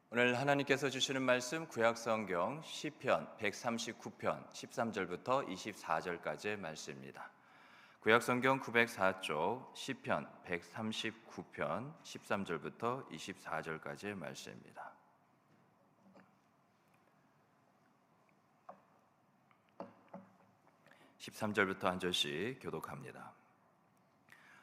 오늘 하나님께서 주시는 말씀 구약성경 시편 139편 13절부터 24절까지의 말씀입니다. 구약성경 904쪽 시편 139편 13절부터 24절까지의 말씀입니다. (13절부터) 한 절씩 교독합니다.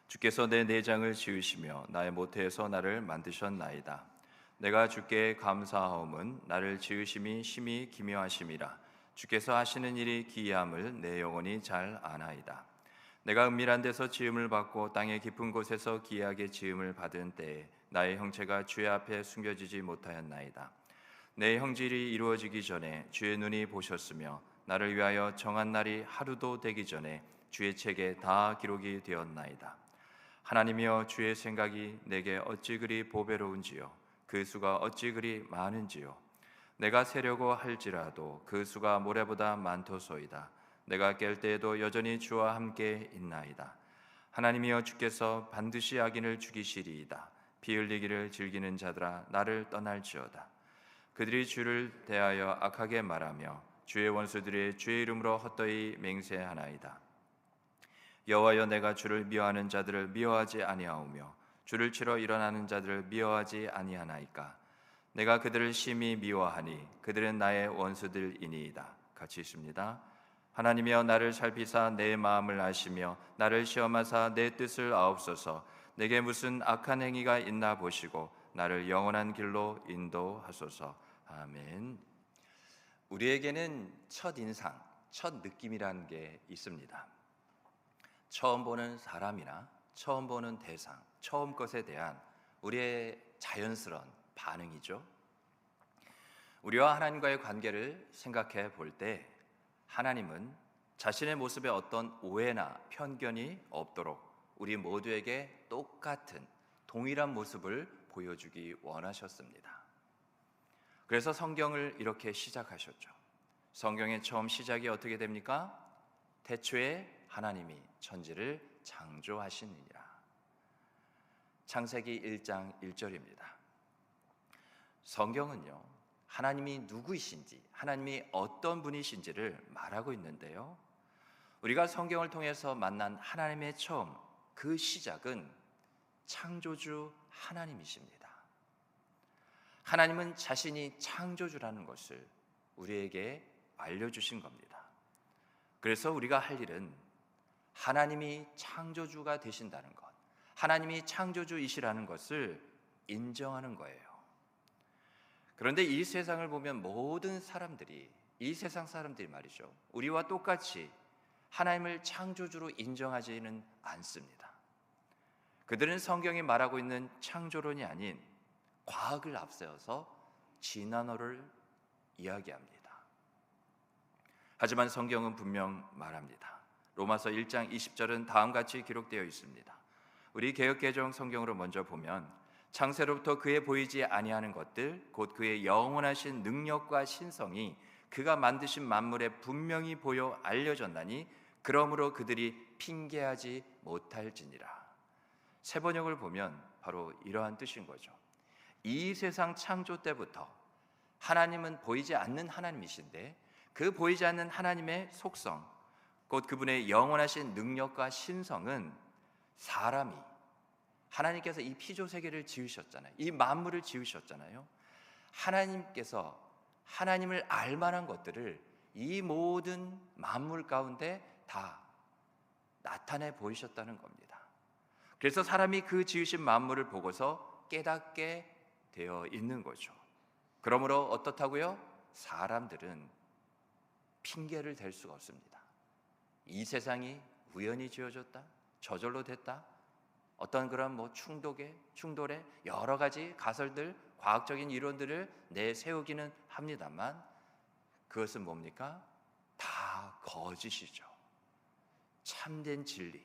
주께서 내 내장을 지으시며 나의 모태에서 나를 만드셨나이다. 내가 주께 감사하옴은 나를 지으심이 심히 기묘하심이라. 주께서 하시는 일이 기이함을 내 영혼이 잘 아나이다. 내가 은밀한 데서 지음을 받고 땅의 깊은 곳에서 기이하게 지음을 받은 때에 나의 형체가 주의 앞에 숨겨지지 못하였나이다. 내 형질이 이루어지기 전에 주의 눈이 보셨으며 나를 위하여 정한 날이 하루도 되기 전에 주의 책에 다 기록이 되었나이다. 하나님이여, 주의 생각이 내게 어찌 그리 보배로운지요, 그 수가 어찌 그리 많은지요. 내가 세려고 할지라도 그 수가 모래보다 많도소이다. 내가 깰 때에도 여전히 주와 함께 있나이다. 하나님이여, 주께서 반드시 악인을 죽이시리이다. 피 흘리기를 즐기는 자들아, 나를 떠날지어다. 그들이 주를 대하여 악하게 말하며 주의 원수들이 주의 이름으로 헛되이 맹세하나이다. 여호와여, 내가 주를 미워하는 자들을 미워하지 아니하오며 주를 치러 일어나는 자들을 미워하지 아니하나이까. 내가 그들을 심히 미워하니 그들은 나의 원수들이니이다. 같이 있습니다. 하나님이여, 나를 살피사 내 마음을 아시며 나를 시험하사 내 뜻을 아옵소서. 내게 무슨 악한 행위가 있나 보시고 나를 영원한 길로 인도하소서. 아멘. 우리에게는 첫인상, 첫 느낌이라는 게 있습니다. 처음 보는 사람이나 처음 보는 대상, 처음 것에 대한 우리의 자연스러운 반응이죠. 우리와 하나님과의 관계를 생각해 볼 때 하나님은 자신의 모습에 어떤 오해나 편견이 없도록 우리 모두에게 똑같은 동일한 모습을 보여주기 원하셨습니다. 그래서 성경을 이렇게 시작하셨죠. 성경의 처음 시작이 어떻게 됩니까? 태초에 하나님이 천지를 창조하시니라. 창세기 1장 1절입니다. 성경은요, 하나님이 누구이신지, 하나님이 어떤 분이신지를 말하고 있는데요, 우리가 성경을 통해서 만난 하나님의 처음, 그 시작은 창조주 하나님이십니다. 하나님은 자신이 창조주라는 것을 우리에게 알려주신 겁니다. 그래서 우리가 할 일은 하나님이 창조주가 되신다는 것, 하나님이 창조주이시라는 것을 인정하는 거예요. 그런데 이 세상을 보면 모든 사람들이, 이 세상 사람들이 말이죠, 우리와 똑같이 하나님을 창조주로 인정하지는 않습니다. 그들은 성경이 말하고 있는 창조론이 아닌 과학을 앞세워서 진화론을 이야기합니다. 하지만 성경은 분명 말합니다. 로마서 1장 20절은 다음같이 기록되어 있습니다. 우리 개역개정 성경으로 먼저 보면, 창세로부터 그의 보이지 아니하는 것들 곧 그의 영원하신 능력과 신성이 그가 만드신 만물에 분명히 보여 알려졌나니 그러므로 그들이 핑계하지 못할지니라. 세 번역을 보면 바로 이러한 뜻인 거죠. 이 세상 창조 때부터 하나님은 보이지 않는 하나님이신데 그 보이지 않는 하나님의 속성, 곧 그분의 영원하신 능력과 신성은 사람이, 하나님께서 이 피조세계를 지으셨잖아요. 이 만물을 지으셨잖아요. 하나님께서 하나님을 알만한 것들을 이 모든 만물 가운데 다 나타내 보이셨다는 겁니다. 그래서 사람이 그 지으신 만물을 보고서 깨닫게 되어 있는 거죠. 그러므로 어떻다고요? 사람들은 핑계를 댈 수가 없습니다. 이 세상이 우연히 지어졌다, 저절로 됐다, 어떤 그런 충돌에 여러 가지 가설들, 과학적인 이론들을 내세우기는 합니다만 그것은 뭡니까? 다 거짓이죠. 참된 진리,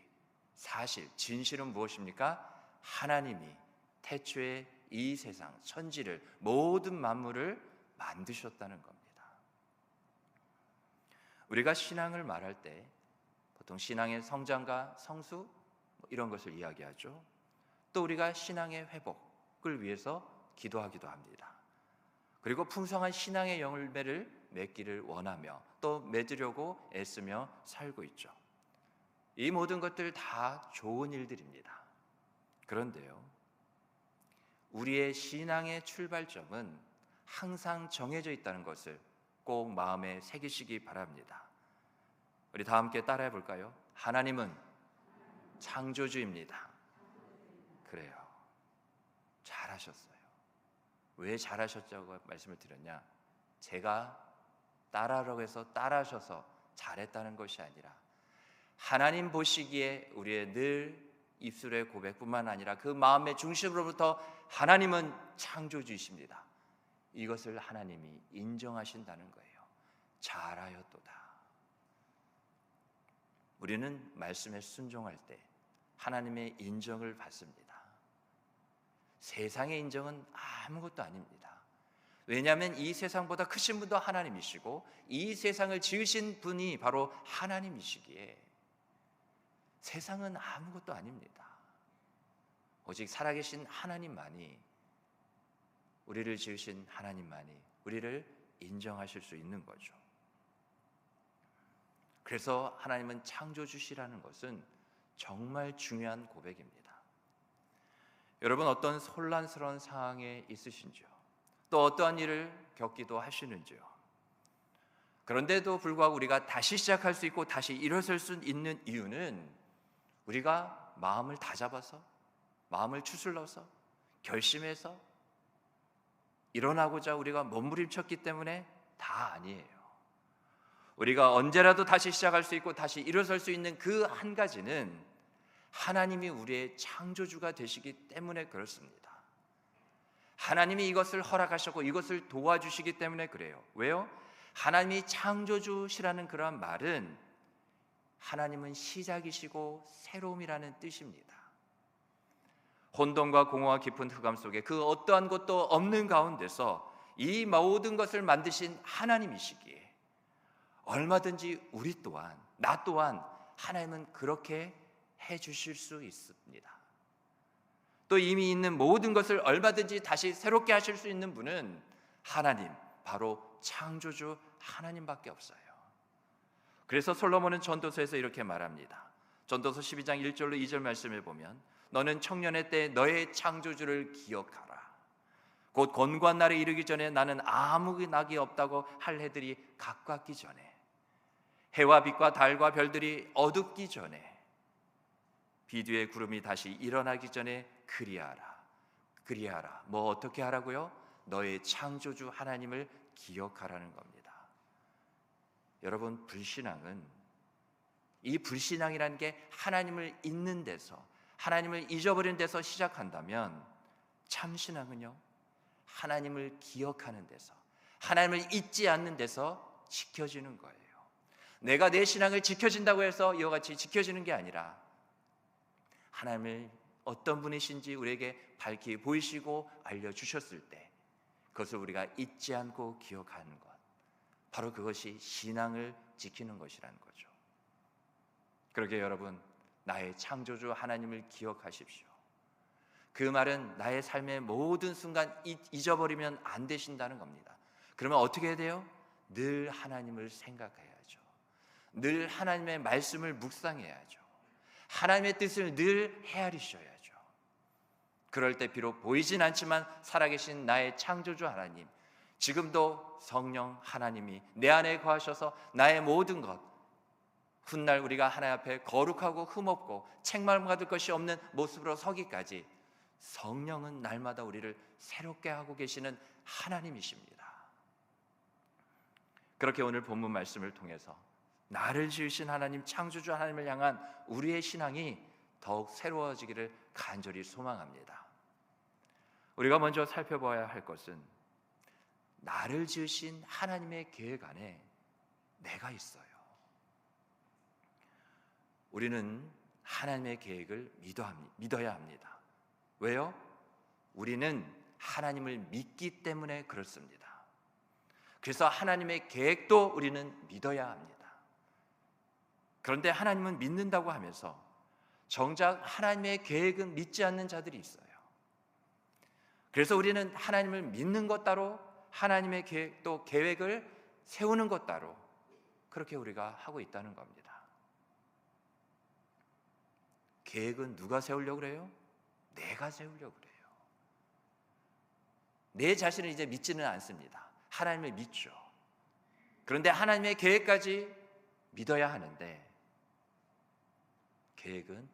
사실, 진실은 무엇입니까? 하나님이 태초에 이 세상, 천지를, 모든 만물을 만드셨다는 겁니다. 우리가 신앙을 말할 때 보통 신앙의 성장과 성수 이런 것을 이야기하죠. 또 우리가 신앙의 회복을 위해서 기도하기도 합니다. 그리고 풍성한 신앙의 열매를 맺기를 원하며 또 맺으려고 애쓰며 살고 있죠. 이 모든 것들 다 좋은 일들입니다. 그런데요, 우리의 신앙의 출발점은 항상 정해져 있다는 것을 꼭 마음에 새기시기 바랍니다. 우리 다 함께 따라해 볼까요? 하나님은 창조주입니다. 그래요. 잘하셨어요. 왜 잘하셨다고 말씀을 드렸냐? 제가 따라하라고 해서 따라하셔서 잘했다는 것이 아니라 하나님 보시기에 우리의 늘 입술의 고백뿐만 아니라 그 마음의 중심으로부터 하나님은 창조주이십니다. 이것을 하나님이 인정하신다는 거예요. 잘하였도다. 우리는 말씀에 순종할 때 하나님의 인정을 받습니다. 세상의 인정은 아무것도 아닙니다. 왜냐하면 이 세상보다 크신 분도 하나님이시고 이 세상을 지으신 분이 바로 하나님이시기에 세상은 아무것도 아닙니다. 오직 살아계신 하나님만이, 우리를 지으신 하나님만이 우리를 인정하실 수 있는 거죠. 그래서 하나님은 창조주시라는 것은 정말 중요한 고백입니다. 여러분, 어떤 혼란스러운 상황에 있으신지요? 또 어떠한 일을 겪기도 하시는지요? 그런데도 불구하고 우리가 다시 시작할 수 있고 다시 일어설 수 있는 이유는 우리가 마음을 다잡아서, 마음을 추슬러서, 결심해서 일어나고자 우리가 몸부림쳤기 때문에 다 아니에요. 우리가 언제라도 다시 시작할 수 있고 다시 일어설 수 있는 그 한 가지는 하나님이 우리의 창조주가 되시기 때문에 그렇습니다. 하나님이 이것을 허락하셨고 이것을 도와주시기 때문에 그래요. 왜요? 하나님이 창조주시라는 그러한 말은 하나님은 시작이시고 새로움이라는 뜻입니다. 혼돈과 공허와 깊은 흑암 속에 그 어떠한 것도 없는 가운데서 이 모든 것을 만드신 하나님이시기에 얼마든지 우리 또한, 나 또한 하나님은 그렇게 해주실 수 있습니다. 또 이미 있는 모든 것을 얼마든지 다시 새롭게 하실 수 있는 분은 하나님, 바로 창조주 하나님밖에 없어요. 그래서 솔로몬은 전도서에서 이렇게 말합니다. 전도서 12장 1절로 2절 말씀을 보면 너는 청년의 때 너의 창조주를 기억하라. 곧 권고한 날에 이르기 전에 나는 아무 낙이 없다고 할 해들이 가깝기 전에 해와 빛과 달과 별들이 어둡기 전에 비 뒤에 구름이 다시 일어나기 전에 그리하라. 뭐 어떻게 하라고요? 너의 창조주 하나님을 기억하라는 겁니다. 여러분, 불신앙은, 이 불신앙이라는 게 하나님을 잊는 데서, 하나님을 잊어버리는 데서 시작한다면 참신앙은요, 하나님을 기억하는 데서, 하나님을 잊지 않는 데서 지켜지는 거예요. 내가 내 신앙을 지켜진다고 해서 이와 같이 지켜지는 게 아니라 하나님을 어떤 분이신지 우리에게 밝히 보이시고 알려주셨을 때 그것을 우리가 잊지 않고 기억하는 것, 바로 그것이 신앙을 지키는 것이라는 거죠. 그러게 여러분, 나의 창조주 하나님을 기억하십시오. 그 말은 나의 삶의 모든 순간 잊어버리면 안 되신다는 겁니다. 그러면 어떻게 해야 돼요? 늘 하나님을 생각해야죠. 늘 하나님의 말씀을 묵상해야죠. 하나님의 뜻을 늘 헤아리셔야죠. 그럴 때 비록 보이진 않지만 살아계신 나의 창조주 하나님, 지금도 성령 하나님이 내 안에 거하셔서 나의 모든 것, 훗날 우리가 하나님 앞에 거룩하고 흠없고 책망 받을 것이 없는 모습으로 서기까지 성령은 날마다 우리를 새롭게 하고 계시는 하나님이십니다. 그렇게 오늘 본문 말씀을 통해서 나를 지으신 하나님, 창조주 하나님을 향한 우리의 신앙이 더욱 새로워지기를 간절히 소망합니다. 우리가 먼저 살펴봐야 할 것은 나를 지으신 하나님의 계획 안에 내가 있어요. 우리는 하나님의 계획을 믿어야 합니다. 왜요? 우리는 하나님을 믿기 때문에 그렇습니다. 그래서 하나님의 계획도 우리는 믿어야 합니다. 그런데 하나님은 믿는다고 하면서 정작 하나님의 계획은 믿지 않는 자들이 있어요. 그래서 우리는 하나님을 믿는 것 따로 하나님의 계획도 계획을 세우는 것 따로 그렇게 우리가 하고 있다는 겁니다. 계획은 누가 세우려고 그래요? 내가 세우려고 그래요. 내 자신을 이제 믿지는 않습니다. 하나님을 믿죠. 그런데 하나님의 계획까지 믿어야 하는데 계획은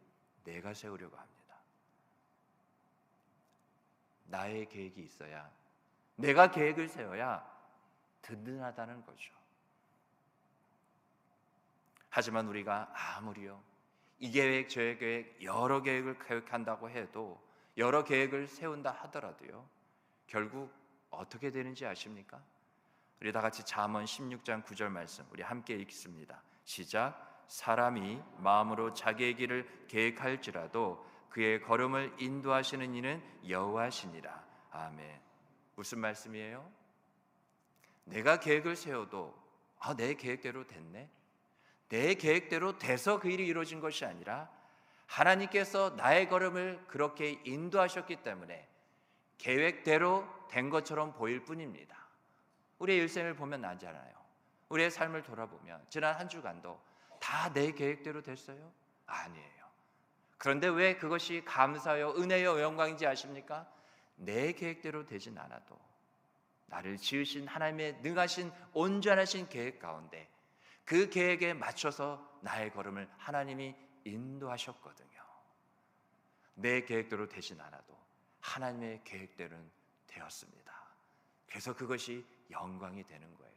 내가 세우려고 합니다. 나의 계획이 있어야, 내가 계획을 세워야 든든하다는 거죠. 하지만 우리가 아무리요 이 계획 저 계획 여러 계획을 계획한다고 해도, 여러 계획을 세운다 하더라도요 결국 어떻게 되는지 아십니까? 우리 다 같이 잠언 16장 9절 말씀 우리 함께 읽습니다. 시작. 사람이 마음으로 자기의 길을 계획할지라도 그의 걸음을 인도하시는 이는 여호와시니라. 아멘. 무슨 말씀이에요? 내가 계획을 세워도 내 계획대로 됐네, 내 계획대로 돼서 그 일이 이루어진 것이 아니라 하나님께서 나의 걸음을 그렇게 인도하셨기 때문에 계획대로 된 것처럼 보일 뿐입니다. 우리의 일생을 보면 나잖아요. 우리의 삶을 돌아보면 지난 한 주간도 다 내 계획대로 됐어요? 아니에요. 그런데 왜 그것이 감사요 은혜요 영광인지 아십니까? 내 계획대로 되진 않아도 나를 지으신 하나님의 능하신 온전하신 계획 가운데 그 계획에 맞춰서 나의 걸음을 하나님이 인도하셨거든요. 내 계획대로 되진 않아도 하나님의 계획대로는 되었습니다. 그래서 그것이 영광이 되는 거예요.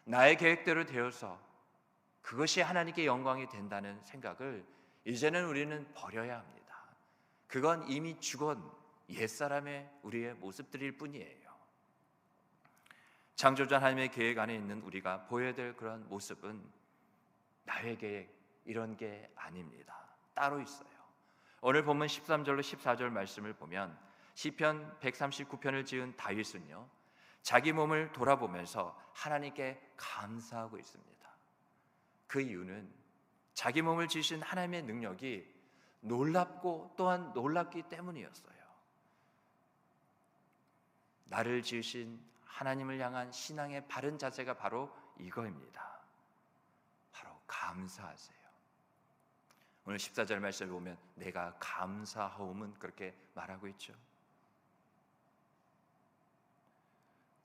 나의 계획대로 되어서 그것이 하나님께 영광이 된다는 생각을 이제는 우리는 버려야 합니다. 그건 이미 죽은 옛사람의 우리의 모습들일 뿐이에요. 창조주 하나님의 계획 안에 있는 우리가 보여야 될 그런 모습은 나의 계획 이런 게 아닙니다. 따로 있어요. 오늘 본문 13절로 14절 말씀을 보면 시편 139편을 지은 다윗은요 자기 몸을 돌아보면서 하나님께 감사하고 있습니다. 그 이유는 자기 몸을 지으신 하나님의 능력이 놀랍고 또한 놀랍기 때문이었어요. 나를 지으신 하나님을 향한 신앙의 바른 자세가 바로 이거입니다. 바로 감사하세요. 오늘 14절 말씀을 보면 내가 감사하옴은 그렇게 말하고 있죠.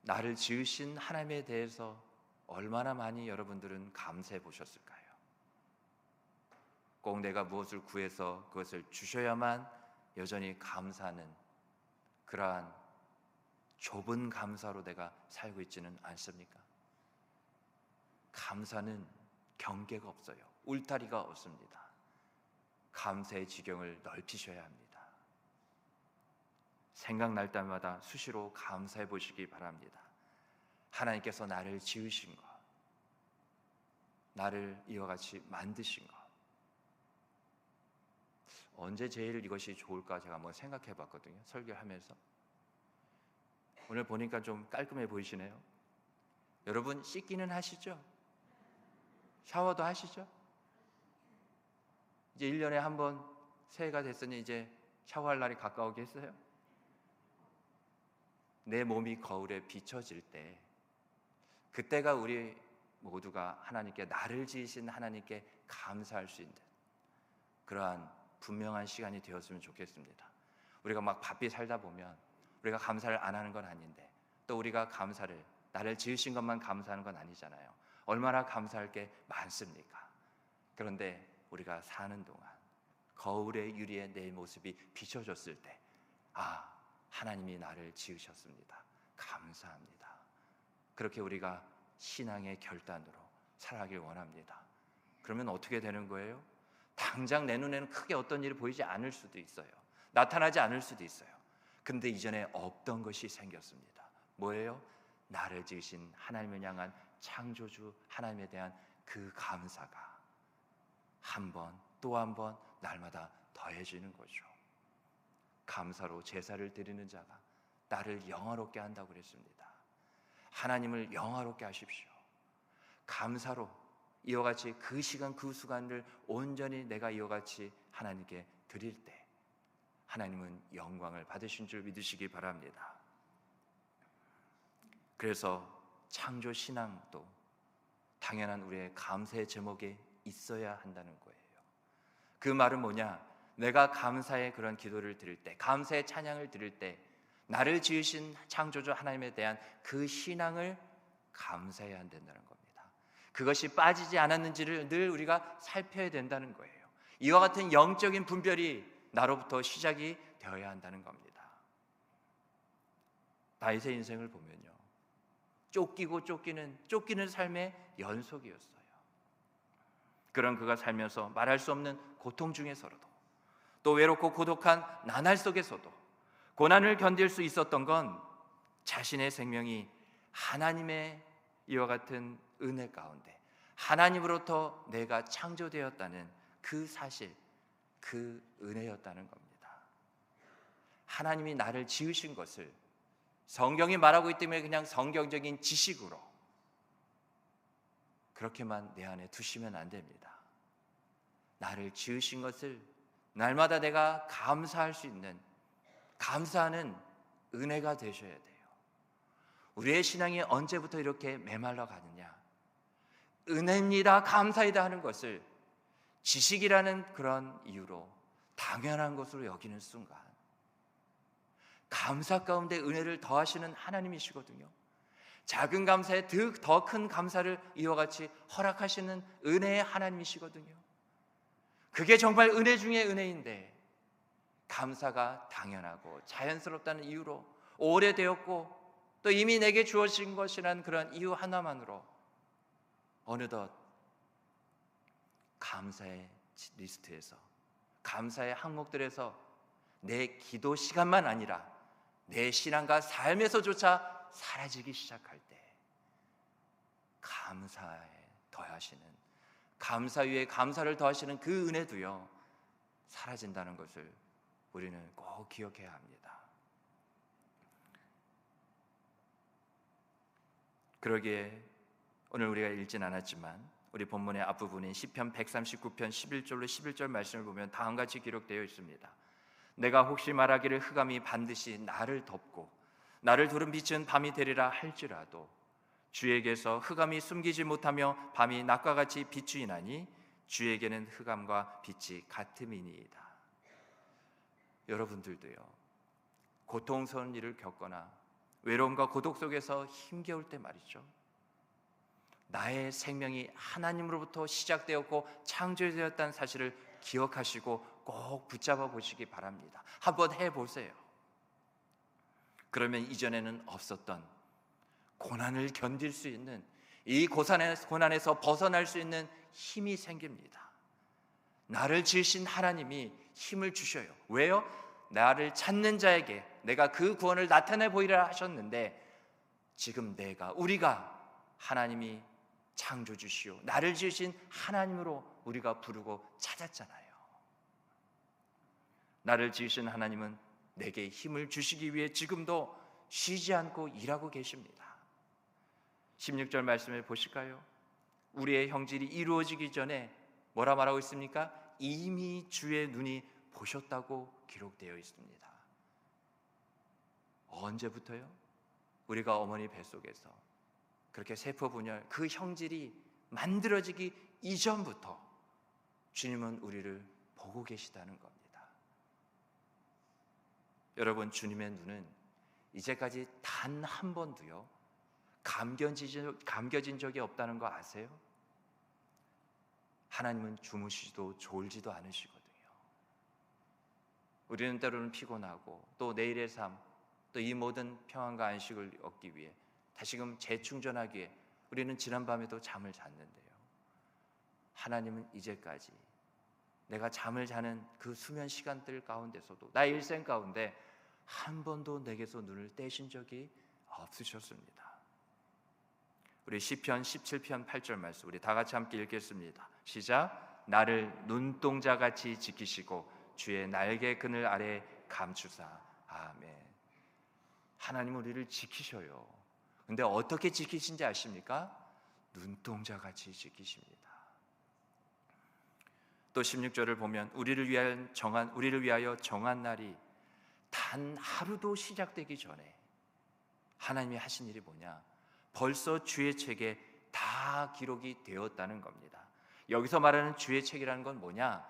나를 지으신 하나님에 대해서 얼마나 많이 여러분들은 감사해 보셨을까요? 꼭 내가 무엇을 구해서 그것을 주셔야만 여전히 감사하는 그러한 좁은 감사로 내가 살고 있지는 않습니까? 감사는 경계가 없어요. 울타리가 없습니다. 감사의 지경을 넓히셔야 합니다. 생각날 때마다 수시로 감사해 보시기 바랍니다. 하나님께서 나를 지으신 것, 나를 이와 같이 만드신 것, 언제 제일 이것이 좋을까 제가 한번 생각해 봤거든요. 설교하면서. 오늘 보니까 좀 깔끔해 보이시네요. 여러분 씻기는 하시죠? 샤워도 하시죠? 이제 1년에 한 번 새해가 됐으니 이제 샤워할 날이 가까우게 했어요? 내 몸이 거울에 비춰질 때 그때가 우리 모두가 하나님께, 나를 지으신 하나님께 감사할 수 있는 그러한 분명한 시간이 되었으면 좋겠습니다. 우리가 막 바삐 살다 보면 우리가 감사를 안 하는 건 아닌데, 또 우리가 감사를, 나를 지으신 것만 감사하는 건 아니잖아요. 얼마나 감사할 게 많습니까? 그런데 우리가 사는 동안 거울의 유리에 내 모습이 비춰졌을 때 하나님이 나를 지으셨습니다. 감사합니다. 그렇게 우리가 신앙의 결단으로 살아가길 원합니다. 그러면 어떻게 되는 거예요? 당장 내 눈에는 크게 어떤 일이 보이지 않을 수도 있어요. 나타나지 않을 수도 있어요. 근데 이전에 없던 것이 생겼습니다. 뭐예요? 나를 지으신 하나님을 향한 창조주 하나님에 대한 그 감사가 한 번 또 한 번 날마다 더해지는 거죠. 감사로 제사를 드리는 자가 나를 영화롭게 한다고 그랬습니다. 하나님을 영화롭게 하십시오. 감사로 이와 같이 그 시간 그 순간을 온전히 내가 이와 같이 하나님께 드릴 때 하나님은 영광을 받으신 줄 믿으시기 바랍니다. 그래서 창조 신앙도 당연한 우리의 감사의 제목에 있어야 한다는 거예요. 그 말은 뭐냐? 내가 감사의 그런 기도를 드릴 때, 감사의 찬양을 드릴 때 나를 지으신 창조주 하나님에 대한 그 신앙을 감사해야 한다는 겁니다. 그것이 빠지지 않았는지를 늘 우리가 살펴야 된다는 거예요. 이와 같은 영적인 분별이 나로부터 시작이 되어야 한다는 겁니다. 다윗의 인생을 보면요, 쫓기고 쫓기는 삶의 연속이었어요. 그런 그가 살면서 말할 수 없는 고통 중에서도, 또 외롭고 고독한 나날 속에서도 고난을 견딜 수 있었던 건 자신의 생명이 하나님의 이와 같은 은혜 가운데 하나님으로부터 내가 창조되었다는 그 사실, 그 은혜였다는 겁니다. 하나님이 나를 지으신 것을 성경이 말하고 있기 때문에 그냥 성경적인 지식으로 그렇게만 내 안에 두시면 안 됩니다. 나를 지으신 것을 날마다 내가 감사할 수 있는, 감사하는 은혜가 되셔야 돼요. 우리의 신앙이 언제부터 이렇게 메말라 가느냐? 은혜입니다, 감사이다 하는 것을 지식이라는 그런 이유로 당연한 것으로 여기는 순간, 감사 가운데 은혜를 더하시는 하나님이시거든요. 작은 감사에 더 큰 감사를 이와 같이 허락하시는 은혜의 하나님이시거든요. 그게 정말 은혜 중에 은혜인데, 감사가 당연하고 자연스럽다는 이유로 오래되었고 또 이미 내게 주어진 것이라는 그런 이유 하나만으로 어느덧 감사의 리스트에서, 감사의 항목들에서 내 기도 시간만 아니라 내 신앙과 삶에서조차 사라지기 시작할 때, 감사에 더하시는, 감사 위에 감사를 더하시는 그 은혜도요 사라진다는 것을 우리는 꼭 기억해야 합니다. 그러기에 오늘 우리가 읽진 않았지만 우리 본문의 앞부분인 시편 139편 11절로 11절 말씀을 보면 다음과 같이 기록되어 있습니다. 내가 혹시 말하기를 흑암이 반드시 나를 덮고 나를 두른 빛은 밤이 되리라 할지라도 주에게서 흑암이 숨기지 못하며 밤이 낮과 같이 비추이나니 주에게는 흑암과 빛이 같음이니이다. 여러분들도요, 고통스러운 일을 겪거나 외로움과 고독 속에서 힘겨울 때 말이죠, 나의 생명이 하나님으로부터 시작되었고 창조되었다는 사실을 기억하시고 꼭 붙잡아 보시기 바랍니다. 한번 해보세요. 그러면 이전에는 없었던 고난을 견딜 수 있는, 이 고난에서 벗어날 수 있는 힘이 생깁니다. 나를 지으신 하나님이 힘을 주셔요. 왜요? 나를 찾는 자에게 내가 그 구원을 나타내 보이라 하셨는데, 지금 우리가 하나님이 창조주시오 나를 지으신 하나님으로 우리가 부르고 찾았잖아요. 나를 지으신 하나님은 내게 힘을 주시기 위해 지금도 쉬지 않고 일하고 계십니다. 16절 말씀을 보실까요? 우리의 형질이 이루어지기 전에 뭐라 말하고 있습니까? 이미 주의 눈이 보셨다고 기록되어 있습니다. 언제부터요? 우리가 어머니 뱃속에서 그렇게 세포분열, 그 형질이 만들어지기 이전부터 주님은 우리를 보고 계시다는 겁니다. 여러분, 주님의 눈은 이제까지 단 한 번도요 감겨진 적이 없다는 거 아세요? 하나님은 주무시지도 졸지도 않으시거든요. 우리는 때로는 피곤하고 또 내일의 삶, 또 이 모든 평안과 안식을 얻기 위해 다시금 재충전하기 위해 우리는 지난밤에도 잠을 잤는데요, 하나님은 이제까지 내가 잠을 자는 그 수면 시간들 가운데서도 나의 일생 가운데 한 번도 내게서 눈을 떼신 적이 없으셨습니다. 우리 시편 17편 8절 말씀 우리 다 같이 함께 읽겠습니다. 시작. 나를 눈동자같이 지키시고 주의 날개 그늘 아래 감추사. 아멘. 하나님은 우리를 지키셔요. 근데 어떻게 지키신지 아십니까? 눈동자같이 지키십니다. 또 16절을 보면 우리를 위하여 정한 날이 단 하루도 시작되기 전에 하나님이 하신 일이 뭐냐? 벌써 주의 책에 다 기록이 되었다는 겁니다. 여기서 말하는 주의 책이라는 건 뭐냐?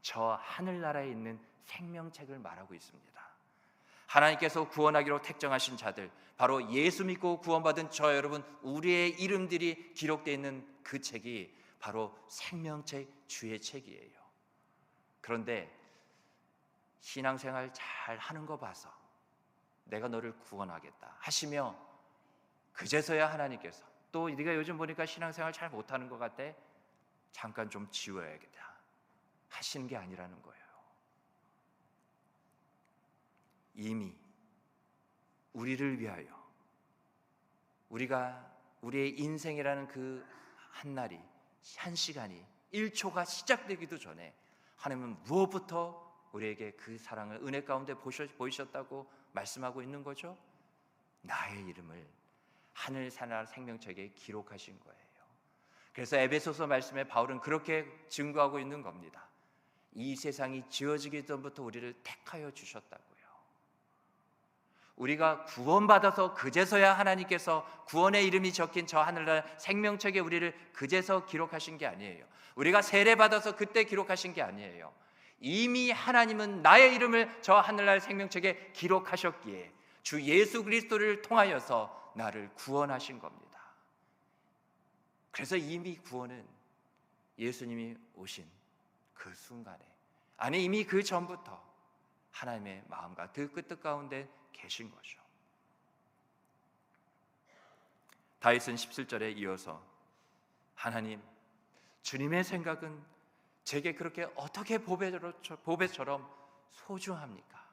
저 하늘나라에 있는 생명책을 말하고 있습니다. 하나님께서 구원하기로 택정하신 자들, 바로 예수 믿고 구원받은 저 여러분, 우리의 이름들이 기록되어 있는 그 책이 바로 생명책, 주의 책이에요. 그런데 신앙생활 잘 하는 거 봐서 내가 너를 구원하겠다 하시며 그제서야 하나님께서 또 네가 요즘 보니까 신앙생활 잘 못하는 것 같아, 잠깐 좀 지워야겠다 하시는 게 아니라는 거예요. 이미 우리를 위하여, 우리의 인생이라는 그 한날이, 한 시간이, 1초가 시작되기도 전에 하나님은 무엇부터 우리에게 그 사랑을 은혜 가운데 보이셨다고 말씀하고 있는 거죠? 나의 이름을 하늘나라 생명책에 기록하신 거예요. 그래서 에베소서 말씀에 바울은 그렇게 증거하고 있는 겁니다. 이 세상이 지어지기 전부터 우리를 택하여 주셨다고요. 우리가 구원받아서 그제서야 하나님께서 구원의 이름이 적힌 저 하늘나라 생명책에 우리를 그제서 기록하신 게 아니에요. 우리가 세례받아서 그때 기록하신 게 아니에요. 이미 하나님은 나의 이름을 저 하늘나라 생명책에 기록하셨기에 주 예수 그리스도를 통하여서 나를 구원하신 겁니다. 그래서 이미 구원은 예수님이 오신 그 순간에, 아니 이미 그 전부터 하나님의 마음과 그 뜻 가운데 계신 거죠. 다윗은 17절에 이어서 하나님, 주님의 생각은 제게 그렇게 어떻게 보배처럼 소중합니까?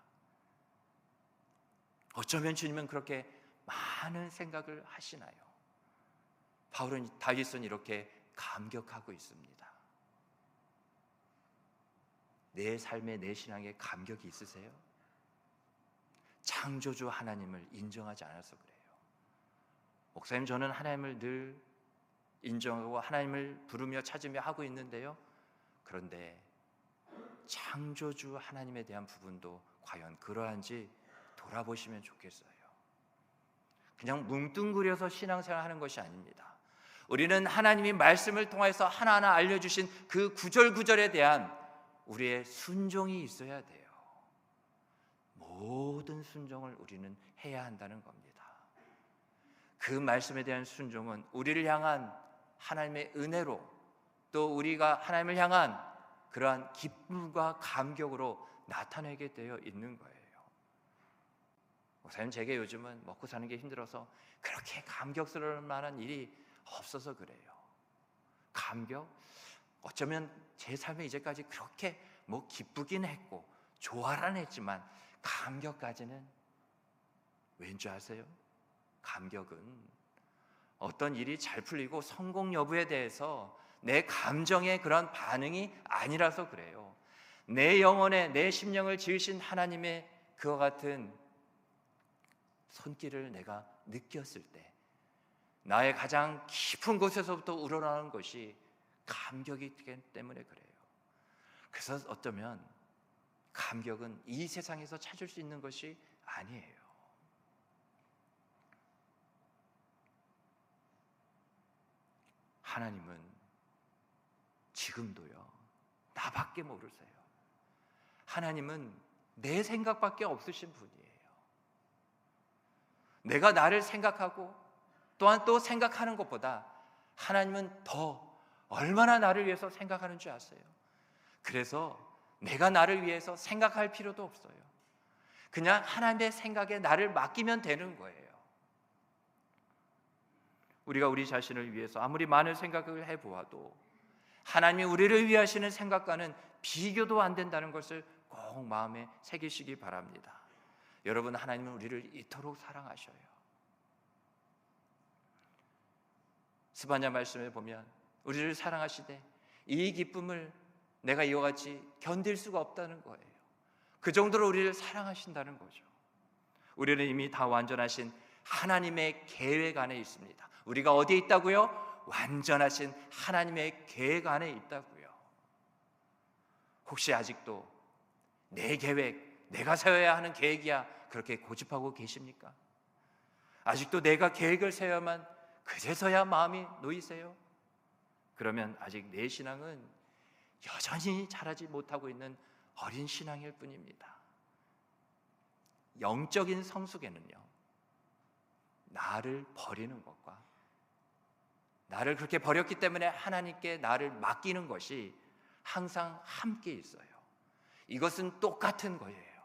어쩌면 주님은 그렇게 많은 생각을 하시나요? 다윗은 이렇게 감격하고 있습니다. 내 삶에, 내 신앙에 감격이 있으세요? 창조주 하나님을 인정하지 않아서 그래요. 목사님, 저는 하나님을 늘 인정하고 하나님을 부르며 찾으며 하고 있는데요, 그런데 창조주 하나님에 대한 부분도 과연 그러한지 돌아보시면 좋겠어요. 그냥 뭉뚱그려서 신앙생활 하는 것이 아닙니다. 우리는 하나님이 말씀을 통해서 하나하나 알려주신 그 구절구절에 대한 우리의 순종이 있어야 돼요. 모든 순종을 우리는 해야 한다는 겁니다. 그 말씀에 대한 순종은 우리를 향한 하나님의 은혜로, 또 우리가 하나님을 향한 그러한 기쁨과 감격으로 나타내게 되어 있는 거예요. 목사님, 제게 요즘은 먹고 사는 게 힘들어서 그렇게 감격스러울 만한 일이 없어서 그래요. 감격? 어쩌면 제 삶에 이제까지 그렇게 기쁘긴 했고 좋아라는 했지만 감격까지는 왠지 아세요? 감격은 어떤 일이 잘 풀리고 성공 여부에 대해서 내 감정의 그런 반응이 아니라서 그래요. 내 영혼에, 내 심령을 지으신 하나님의 그와 같은 손길을 내가 느꼈을 때 나의 가장 깊은 곳에서부터 우러나오는 것이 감격이기 때문에 그래요. 그래서 어쩌면 감격은 이 세상에서 찾을 수 있는 것이 아니에요. 하나님은 지금도요, 나밖에 모르세요. 하나님은 내 생각밖에 없으신 분이에요. 내가 나를 생각하고 또한 또 생각하는 것보다 하나님은 더 얼마나 나를 위해서 생각하는 줄 아세요? 그래서 내가 나를 위해서 생각할 필요도 없어요. 그냥 하나님의 생각에 나를 맡기면 되는 거예요. 우리가 우리 자신을 위해서 아무리 많은 생각을 해보아도 하나님이 우리를 위하시는 생각과는 비교도 안 된다는 것을 꼭 마음에 새기시기 바랍니다. 여러분, 하나님은 우리를 이토록 사랑하셔요. 스바냐 말씀에 보면 우리를 사랑하시되 이 기쁨을 내가 이와 같이 견딜 수가 없다는 거예요. 그 정도로 우리를 사랑하신다는 거죠. 우리는 이미 다 완전하신 하나님의 계획 안에 있습니다. 우리가 어디에 있다고요? 완전하신 하나님의 계획 안에 있다고요. 혹시 아직도 내 계획, 내가 세워야 하는 계획이야, 그렇게 고집하고 계십니까? 아직도 내가 계획을 세워야만 그제서야 마음이 놓이세요? 그러면 아직 내 신앙은 여전히 자라지 못하고 있는 어린 신앙일 뿐입니다. 영적인 성숙에는요, 나를 버리는 것과 나를 그렇게 버렸기 때문에 하나님께 나를 맡기는 것이 항상 함께 있어요. 이것은 똑같은 거예요.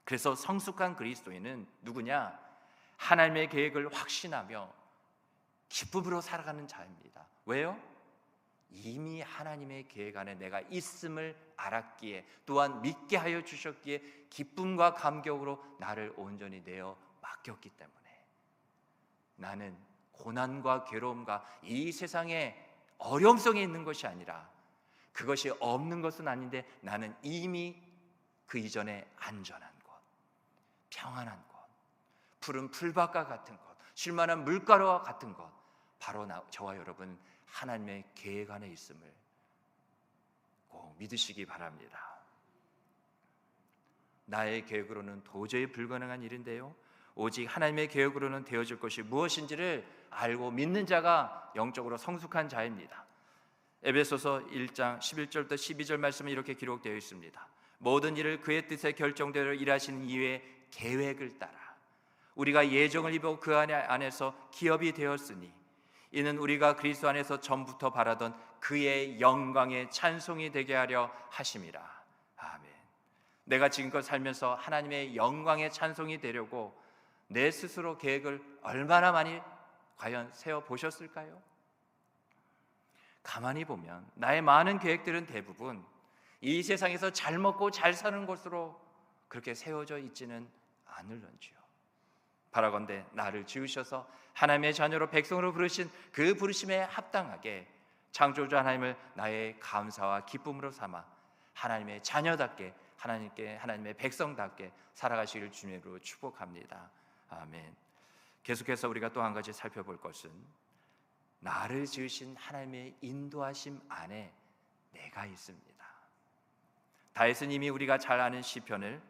그래서 성숙한 그리스도인은 누구냐? 하나님의 계획을 확신하며 기쁨으로 살아가는 자입니다. 왜요? 이미 하나님의 계획 안에 내가 있음을 알았기에, 또한 믿게 하여 주셨기에 기쁨과 감격으로 나를 온전히 내어 맡겼기 때문에 나는 고난과 괴로움과 이 세상에 어려움 속에 있는 것이 아니라, 그것이 없는 것은 아닌데 나는 이미 그 이전에 안전한 곳, 평안한 곳, 푸른 풀밭과 같은 곳, 쉴만한 물가루와 같은 곳, 바로 저와 여러분 하나님의 계획 안에 있음을 꼭 믿으시기 바랍니다. 나의 계획으로는 도저히 불가능한 일인데요, 오직 하나님의 계획으로는 되어질 것이 무엇인지를 알고 믿는 자가 영적으로 성숙한 자입니다. 에베소서 1장 11절부터 12절 말씀은 이렇게 기록되어 있습니다. 모든 일을 그의 뜻의 결정대로 일하시는 이유의 계획을 따라 우리가 예정을 입어 그 안에서 기업이 되었으니, 이는 우리가 그리스도 안에서 전부터 바라던 그의 영광의 찬송이 되게 하려 하심이라. 아멘. 내가 지금껏 살면서 하나님의 영광의 찬송이 되려고 내 스스로 계획을 얼마나 많이 과연 세워보셨을까요? 가만히 보면 나의 많은 계획들은 대부분 이 세상에서 잘 먹고 잘 사는 것으로 그렇게 세워져 있지는 않을런지요. 바라건대 나를 지으셔서 하나님의 자녀로 백성으로 부르신 그 부르심에 합당하게 창조주 하나님을 나의 감사와 기쁨으로 삼아 하나님의 자녀답게, 하나님의 백성답게 살아가시길 주님으로 축복합니다. 아멘. 계속해서 우리가 또 한 가지 살펴볼 것은, 나를 지으신 하나님의 인도하심 안에 내가 있습니다. 다윗은 이미 우리가 잘 아는 시편을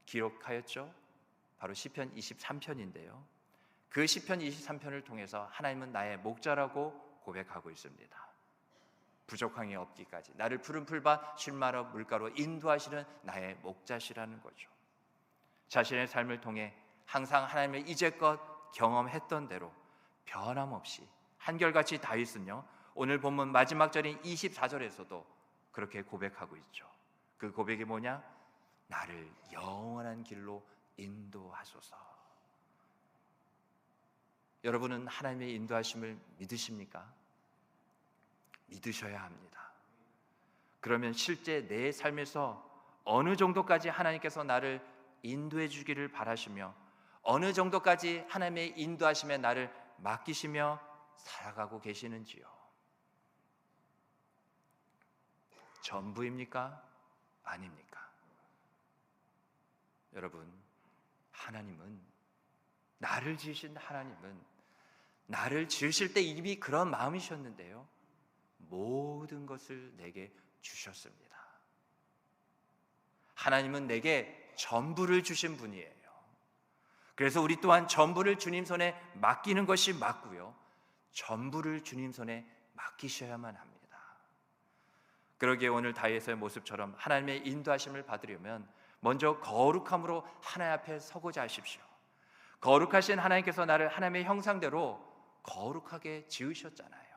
기록하였죠. 바로 시편 23편인데요, 그 시편 23편을 통해서 하나님은 나의 목자라고 고백하고 있습니다. 부족함이 없기까지 나를 푸른 풀밭 쉴만한 물가로 인도하시는 나의 목자시라는 거죠. 자신의 삶을 통해 항상 하나님의 이제껏 경험했던 대로 변함없이 한결같이 다윗은요, 오늘 본문 마지막 절인 24절에서도 그렇게 고백하고 있죠. 그 고백이 뭐냐? 나를 영원한 길로 인도하소서. 여러분은 하나님의 인도하심을 믿으십니까? 믿으셔야 합니다. 그러면 실제 내 삶에서 어느 정도까지 하나님께서 나를 인도해 주기를 바라시며, 어느 정도까지 하나님의 인도하심에 나를 맡기시며 살아가고 계시는지요? 전부입니까? 아닙니까? 여러분, 하나님은, 나를 지으신 하나님은 나를 지으실 때 이미 그런 마음이셨는데요, 모든 것을 내게 주셨습니다. 하나님은 내게 전부를 주신 분이에요. 그래서 우리 또한 전부를 주님 손에 맡기는 것이 맞고요, 전부를 주님 손에 맡기셔야만 합니다. 그러기에 오늘 다윗의 모습처럼 하나님의 인도하심을 받으려면 먼저 거룩함으로 하나님 앞에 서고자 하십시오. 거룩하신 하나님께서 나를 하나님의 형상대로 거룩하게 지으셨잖아요.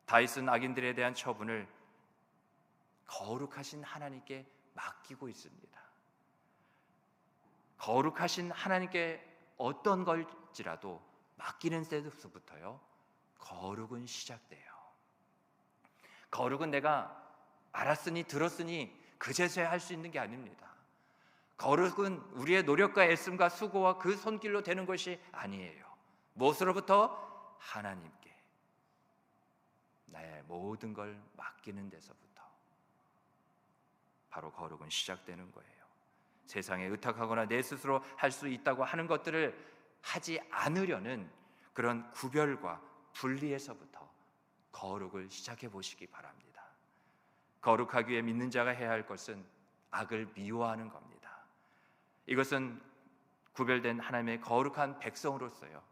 다윗은 악인들에 대한 처분을 거룩하신 하나님께 맡기고 있습니다. 거룩하신 하나님께 어떤 걸지라도 맡기는 데서부터요, 거룩은 시작돼요. 거룩은 내가 알았으니 들었으니 그제서야 할 수 있는 게 아닙니다. 거룩은 우리의 노력과 애씀과 수고와 그 손길로 되는 것이 아니에요. 무엇으로부터? 하나님께 나의 모든 걸 맡기는 데서부터 바로 거룩은 시작되는 거예요. 세상에 의탁하거나 내 스스로 할 수 있다고 하는 것들을 하지 않으려는 그런 구별과 분리에서부터 거룩을 시작해 보시기 바랍니다. 거룩하기 위해 믿는 자가 해야 할 것은 악을 미워하는 겁니다. 이것은 구별된 하나님의 거룩한 백성으로서요,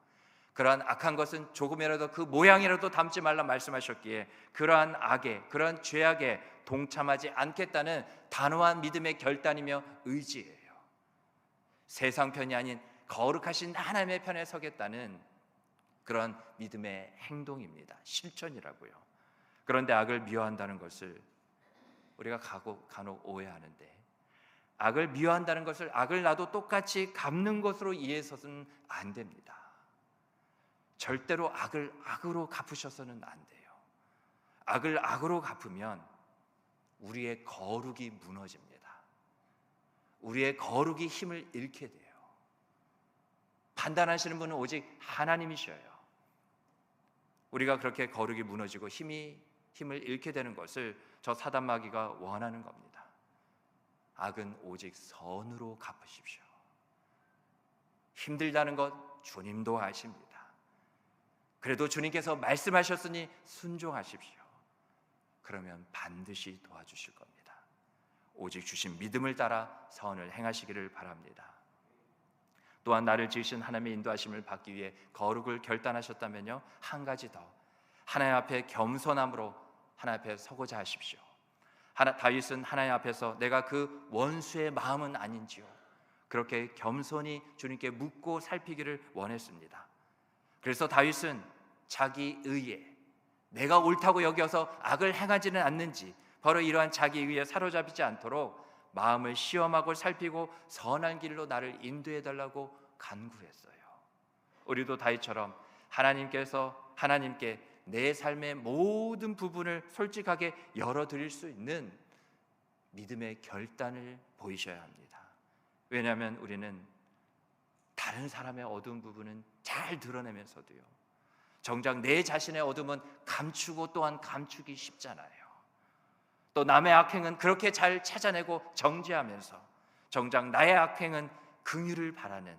그러한 악한 것은 조금이라도 그 모양이라도 담지 말라 말씀하셨기에 그러한 악에, 그러한 죄악에 동참하지 않겠다는 단호한 믿음의 결단이며 의지예요. 세상 편이 아닌 거룩하신 하나님의 편에 서겠다는 그런 믿음의 행동입니다. 실천이라고요. 그런데 악을 미워한다는 것을 우리가 간혹 오해하는데, 악을 미워한다는 것을 악을 나도 똑같이 갚는 것으로 이해해서는 안 됩니다. 절대로 악을 악으로 갚으셔서는 안 돼요. 악을 악으로 갚으면 우리의 거룩이 무너집니다. 우리의 거룩이 힘을 잃게 돼요. 판단하시는 분은 오직 하나님이셔요. 우리가 그렇게 거룩이 무너지고 힘을 잃게 되는 것을 저 사단마귀가 원하는 겁니다. 악은 오직 선으로 갚으십시오. 힘들다는 것 주님도 아십니다. 그래도 주님께서 말씀하셨으니 순종하십시오. 그러면 반드시 도와주실 겁니다. 오직 주신 믿음을 따라 선을 행하시기를 바랍니다. 또한 나를 지으신 하나님의 인도하심을 받기 위해 거룩을 결단하셨다면요, 한 가지 더, 하나님 앞에 겸손함으로 하나님 앞에 서고자 하십시오. 다윗은 하나님 앞에서 내가 그 원수의 마음은 아닌지요, 그렇게 겸손히 주님께 묻고 살피기를 원했습니다. 그래서 다윗은 자기 의에, 내가 옳다고 여겨서 악을 행하지는 않는지, 바로 이러한 자기 의에 사로잡히지 않도록 마음을 시험하고 살피고 선한 길로 나를 인도해 달라고 간구했어요. 우리도 다윗처럼 하나님께 내 삶의 모든 부분을 솔직하게 열어드릴 수 있는 믿음의 결단을 보이셔야 합니다. 왜냐하면 우리는 다른 사람의 어두운 부분은 잘 드러내면서도요, 정작 내 자신의 어둠은 감추고 또한 감추기 쉽잖아요. 또 남의 악행은 그렇게 잘 찾아내고 정죄하면서 정작 나의 악행은 긍휼을 바라는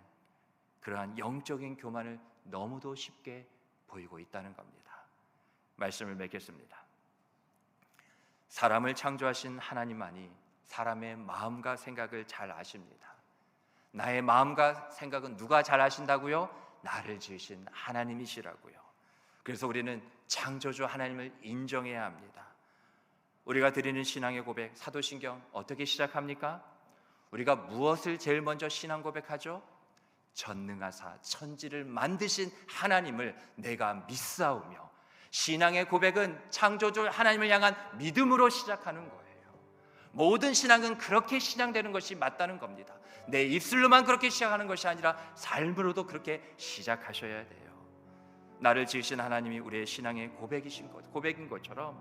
그러한 영적인 교만을 너무도 쉽게 보이고 있다는 겁니다. 말씀을 맺겠습니다. 사람을 창조하신 하나님만이 사람의 마음과 생각을 잘 아십니다. 나의 마음과 생각은 누가 잘 아신다고요? 나를 지으신 하나님이시라고요. 그래서 우리는 창조주 하나님을 인정해야 합니다. 우리가 드리는 신앙의 고백, 사도신경 어떻게 시작합니까? 우리가 무엇을 제일 먼저 신앙 고백하죠? 전능하사 천지를 만드신 하나님을 내가 믿사오며, 신앙의 고백은 창조주 하나님을 향한 믿음으로 시작하는 거예요. 모든 신앙은 그렇게 시작되는 것이 맞다는 겁니다. 내 입술로만 그렇게 시작하는 것이 아니라 삶으로도 그렇게 시작하셔야 돼요. 나를 지으신 하나님이 우리의 신앙의 고백인 것처럼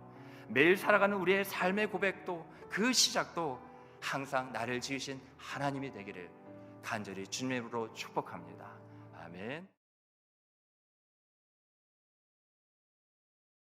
매일 살아가는 우리의 삶의 고백도, 그 시작도 항상 나를 지으신 하나님이 되기를 간절히 주님으로 축복합니다. 아멘.